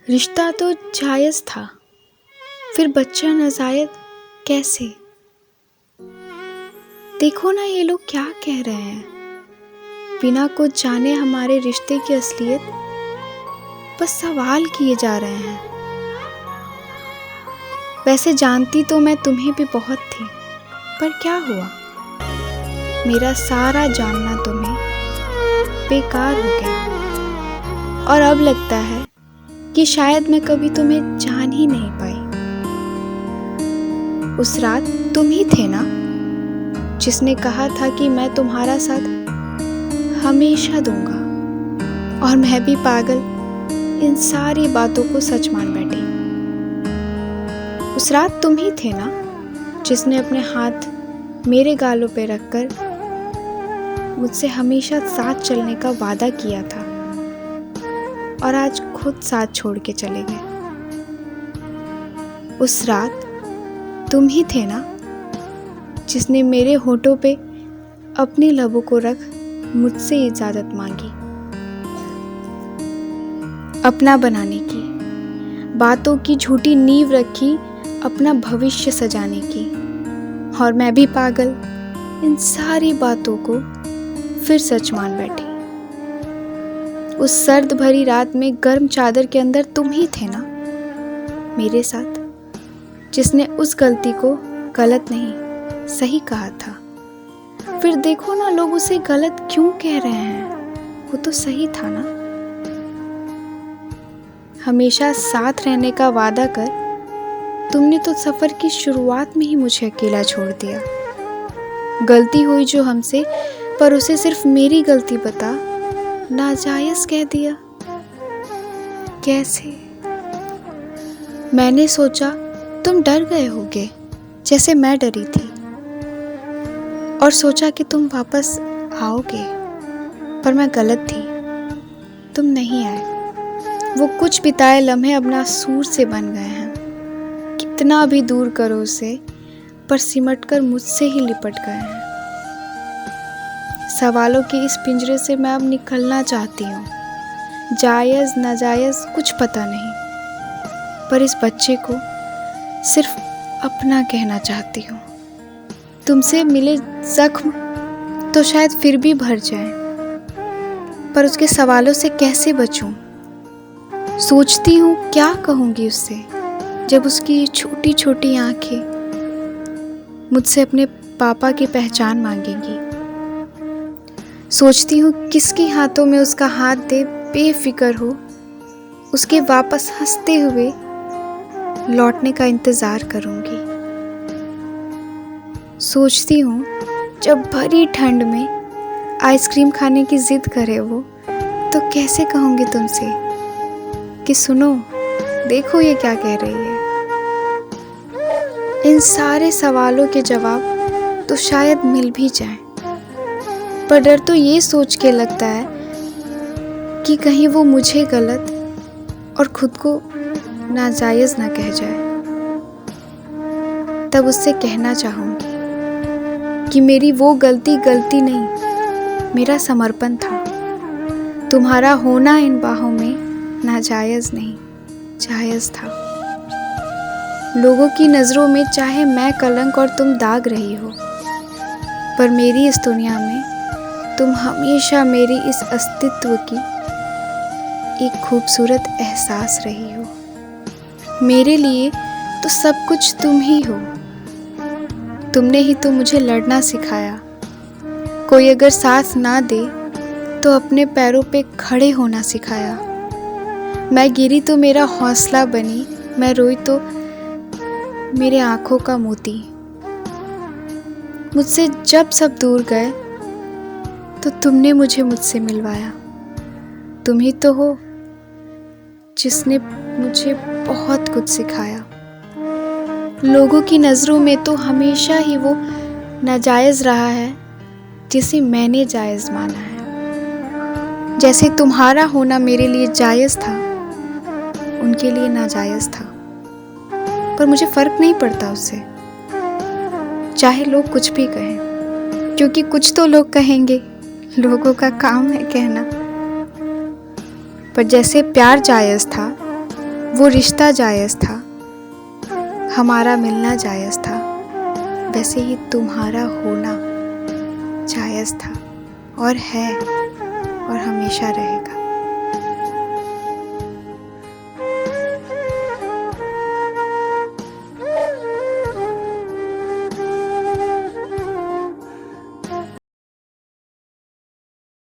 रिश्ता तो जायज़ था, फिर बच्चा नाजायज़ कैसे? देखो ना ये लोग क्या कह रहे हैं। बिना कुछ जाने हमारे रिश्ते की असलियत बस सवाल किए जा रहे हैं। वैसे जानती तो मैं तुम्हें भी बहुत थी, पर क्या हुआ? मेरा सारा जानना तुम्हें बेकार हो गया और अब लगता है कि शायद मैं कभी तुम्हें जान ही नहीं पाई। उस रात तुम ही थे ना जिसने कहा था कि मैं तुम्हारा साथ हमेशा दूंगा, और मैं भी पागल इन सारी बातों को सच मान बैठी। उस रात तुम ही थे ना जिसने अपने हाथ मेरे गालों पे रखकर मुझसे हमेशा साथ चलने का वादा किया था, और आज खुद साथ छोड़ के चले गए। उस रात तुम ही थे ना जिसने मेरे होठों पे अपने लबों को रख मुझसे इजाज़त मांगी, अपना बनाने की, बातों की झूठी नींव रखी अपना भविष्य सजाने की, और मैं भी पागल इन सारी बातों को फिर सच मान बैठी। उस सर्द भरी रात में गर्म चादर के अंदर तुम ही थे ना मेरे साथ, जिसने उस गलती को गलत नहीं सही कहा था। फिर देखो ना लोग उसे गलत क्यों कह रहे हैं, वो तो सही था ना। हमेशा साथ रहने का वादा कर तुमने तो सफर की शुरुआत में ही मुझे अकेला छोड़ दिया। गलती हुई जो हमसे, पर उसे सिर्फ मेरी गलती बता नाजायज कह दिया। कैसे? मैंने सोचा तुम डर गए होगे जैसे मैं डरी थी, और सोचा कि तुम वापस आओगे, पर मैं गलत थी। तुम नहीं आए। वो कुछ बिताए लम्हे अब नासूर से बन गए हैं। कितना भी दूर करो उसे, पर सिमट कर मुझसे ही लिपट गए हैं। सवालों के इस पिंजरे से मैं अब निकलना चाहती हूँ। जायज़ नाजायज़ कुछ पता नहीं, पर इस बच्चे को सिर्फ अपना कहना चाहती हूँ। तुमसे मिले जख्म तो शायद फिर भी भर जाए, पर उसके सवालों से कैसे बचूं? सोचती हूँ क्या कहूँगी उससे जब उसकी ये छोटी छोटी आंखें मुझसे अपने पापा की पहचान मांगेंगी। सोचती हूँ किसके हाथों में उसका हाथ दे बेफिक्र हो, उसके वापस हंसते हुए लौटने का इंतज़ार करूँगी। सोचती हूँ जब भरी ठंड में आइसक्रीम खाने की जिद करे वो, तो कैसे कहूँगी तुमसे कि सुनो देखो ये क्या कह रही है। इन सारे सवालों के जवाब तो शायद मिल भी जाए, पर डर तो ये सोच के लगता है कि कहीं वो मुझे गलत और खुद को नाजायज़ ना कह जाए। तब उससे कहना चाहूँगी कि मेरी वो गलती नहीं, मेरा समर्पण था। तुम्हारा होना इन बाहों में नाजायज़ नहीं, जायज़ था। लोगों की नज़रों में चाहे मैं कलंक और तुम दाग रही हो, पर मेरी इस दुनिया में तुम हमेशा मेरी इस अस्तित्व की एक खूबसूरत एहसास रही हो। मेरे लिए तो सब कुछ तुम ही हो। तुमने ही तो मुझे लड़ना सिखाया। कोई अगर साथ ना दे तो अपने पैरों पे खड़े होना सिखाया। मैं गिरी तो मेरा हौसला बनी, मैं रोई तो मेरे आँखों का मोती। मुझसे जब सब दूर गए तो तुमने मुझे मुझसे मिलवाया। तुम ही तो हो जिसने मुझे बहुत कुछ सिखाया। लोगों की नज़रों में तो हमेशा ही वो नाजायज़ रहा है जिसे मैंने जायज़ माना है। जैसे तुम्हारा होना मेरे लिए जायज़ था, उनके लिए नाजायज़ था, पर मुझे फ़र्क नहीं पड़ता उससे, चाहे लोग कुछ भी कहें, क्योंकि कुछ तो लोग कहेंगे, लोगों का काम है कहना। पर जैसे प्यार जायज़ था वो रिश्ता जायज़ था, हमारा मिलना जायज़ था, वैसे ही तुम्हारा होना जायज़ था और है और हमेशा रहेगा।